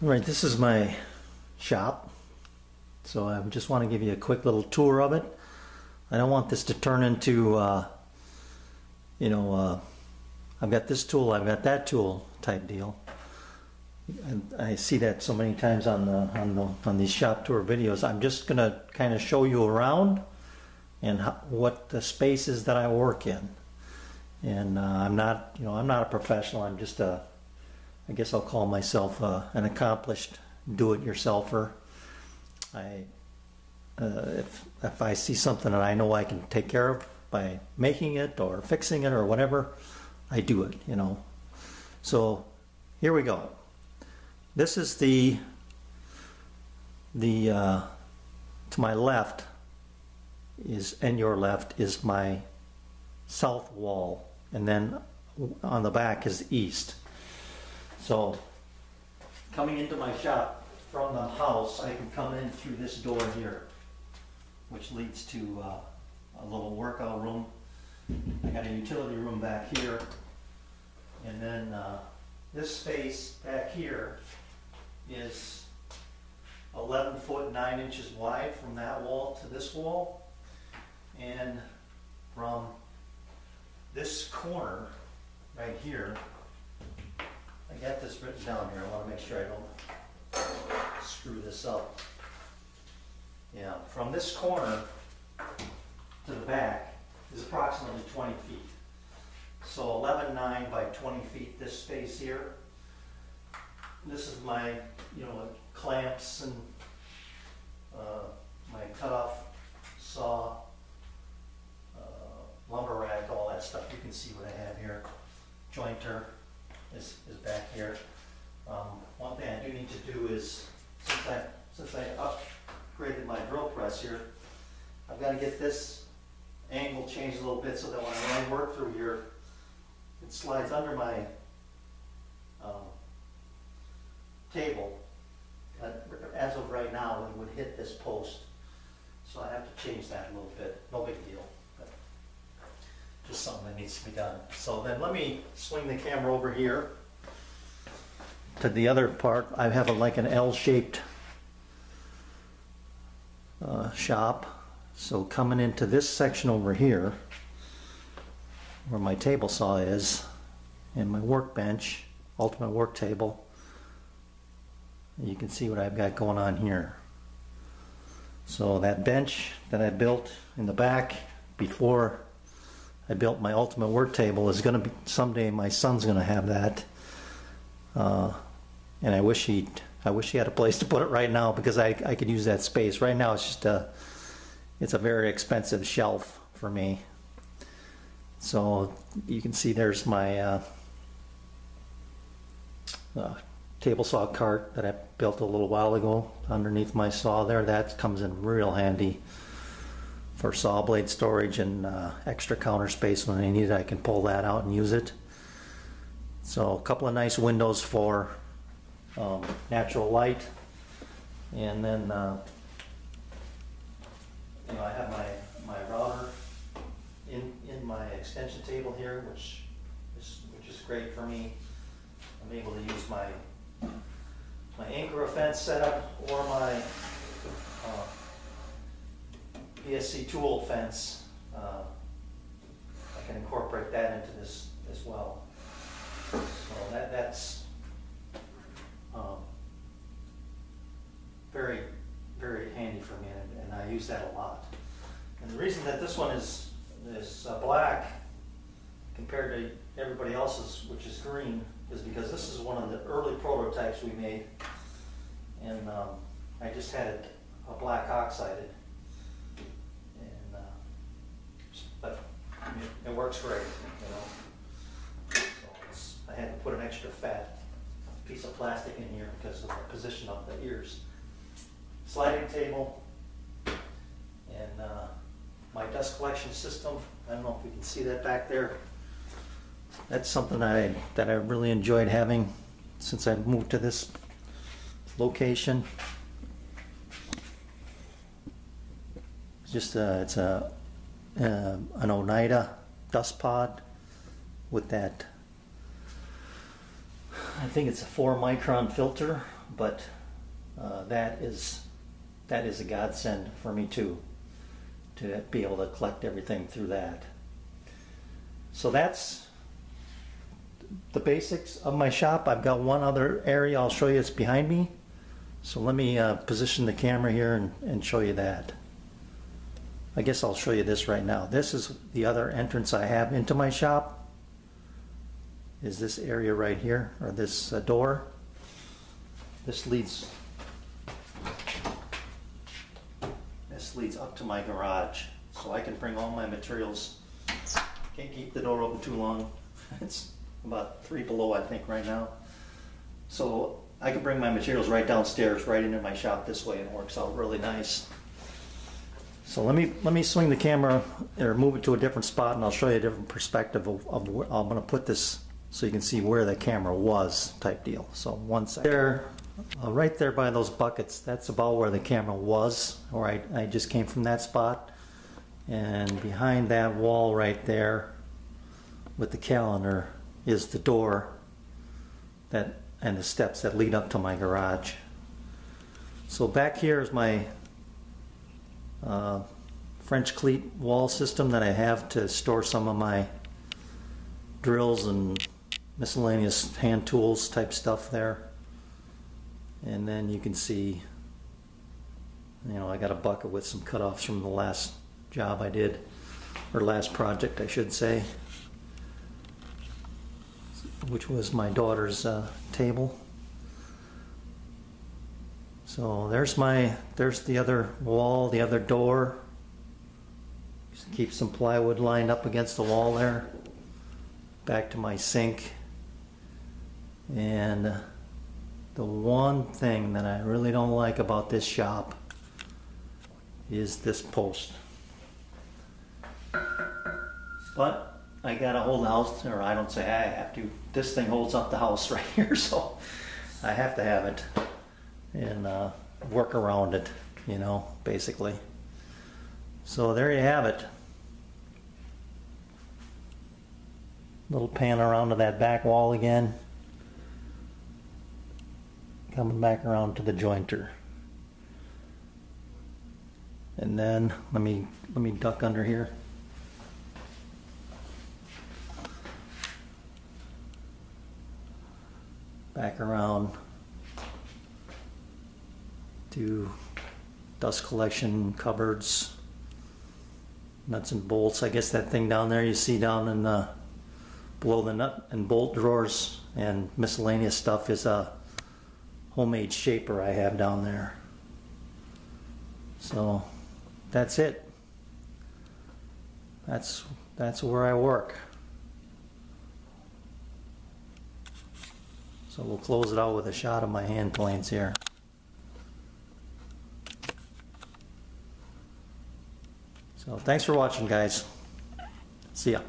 Right, this is my shop, so I just want to give you a quick little tour of it. I don't want this to turn into, I've got this tool, I've got that tool type deal. And I see that so many times on these shop tour videos. I'm just gonna kind of show you around and what the spaces that I work in. And I'm not a professional. I'm just I guess I'll call myself an accomplished do-it-yourselfer. If I see something that I know I can take care of by making it or fixing it or whatever, I do it, So here we go. This is the to my left and your left is my south wall, and then on the back is east. So coming into my shop from the house, I can come in through this door here, which leads to a little workout room. I got a utility room back here, and then this space back here is 11 foot 9 inches wide from that wall to this wall, and from this corner right here, I got this written down here. I want to make sure I don't screw this up. Yeah, from this corner to the back is approximately 20 feet. So 11.9 by 20 feet, this space here. This is my, clamps and my cutoff saw, lumber rack, all that stuff. You can see what I have here. Jointer is back here. One thing I do need to do is, since I upgraded my drill press here, I've got to get this angle changed a little bit so that when I run work through here, it slides under my table. As of right now, it would hit this post. So I have to change that a little bit. No big deal. But just something that needs to be done. So then let me swing the camera over here to the other part. I have like an L-shaped shop. So coming into this section over here, where my table saw is, and my workbench, ultimate work table, you can see what I've got going on here. So that bench that I built in the back before I built my ultimate work table is going to be, someday my son's going to have that. And I wish he had a place to put it right now, because I could use that space. Right now it's just it's a very expensive shelf for me. So you can see there's my table saw cart that I built a little while ago underneath my saw there. That comes in real handy for saw blade storage and extra counter space. When I need it, I can pull that out and use it. So a couple of nice windows for natural light, and then I have my router in my extension table here, which is great for me. I'm able to use my Ankara fence setup or my BSC tool fence. I can incorporate that into this as well. So that's very, very handy for me, and I use that a lot. And the reason that this one is black compared to everybody else's, which is green, is because this is one of the early prototypes we made, and I just had it a black oxided, and but it works great, So I had to put an extra fat piece of plastic in here because of the position of the ears. Sliding table, and my dust collection system. I don't know if you can see that back there. That's something that I really enjoyed having since I moved to this location. It's an Oneida dust pod with that, I think it's a 4 micron filter but that is a godsend for me too, to be able to collect everything through that. So that's the basics of my shop. I've got one other area I'll show you. It's behind me. So let me position the camera here and show you that. I guess I'll show you this right now. This is the other entrance I have into my shop. Is this area right here, or this door. This leads up to my garage, so I can bring all my materials. Can't keep the door open too long. It's about 3 below, I think, right now. So I can bring my materials right downstairs, right into my shop this way, and it works out really nice. So let me swing the camera or move it to a different spot, and I'll show you a different perspective of where I'm going to put this, so you can see where the camera was, type deal. So one second. There, right there by those buckets, that's about where the camera was. All right, I just came from that spot, and behind that wall right there with the calendar is the door that and the steps that lead up to my garage. So back here is my French cleat wall system that I have to store some of my drills and miscellaneous hand tools type stuff there. And then you can see, you know, I got a bucket with some cutoffs from the last job I did, or last project I should say, which was my daughter's table. So there's the other wall, the other door. Just keep some plywood lined up against the wall there. Back to my sink. And the one thing that I really don't like about this shop is this post. But I gotta hold the house, or I don't say I have to. This thing holds up the house right here, so I have to have it and work around it, you know, basically. So there you have it. Little pan around to that back wall again. Coming back around to the jointer. And then let me duck under here. Back around to dust collection, cupboards, nuts and bolts. I guess that thing down there you see down in the below the nut and bolt drawers and miscellaneous stuff is a homemade shaper I have down there. So that's it. That's where I work. So we'll close it out with a shot of my hand planes here. So thanks for watching, guys. See ya.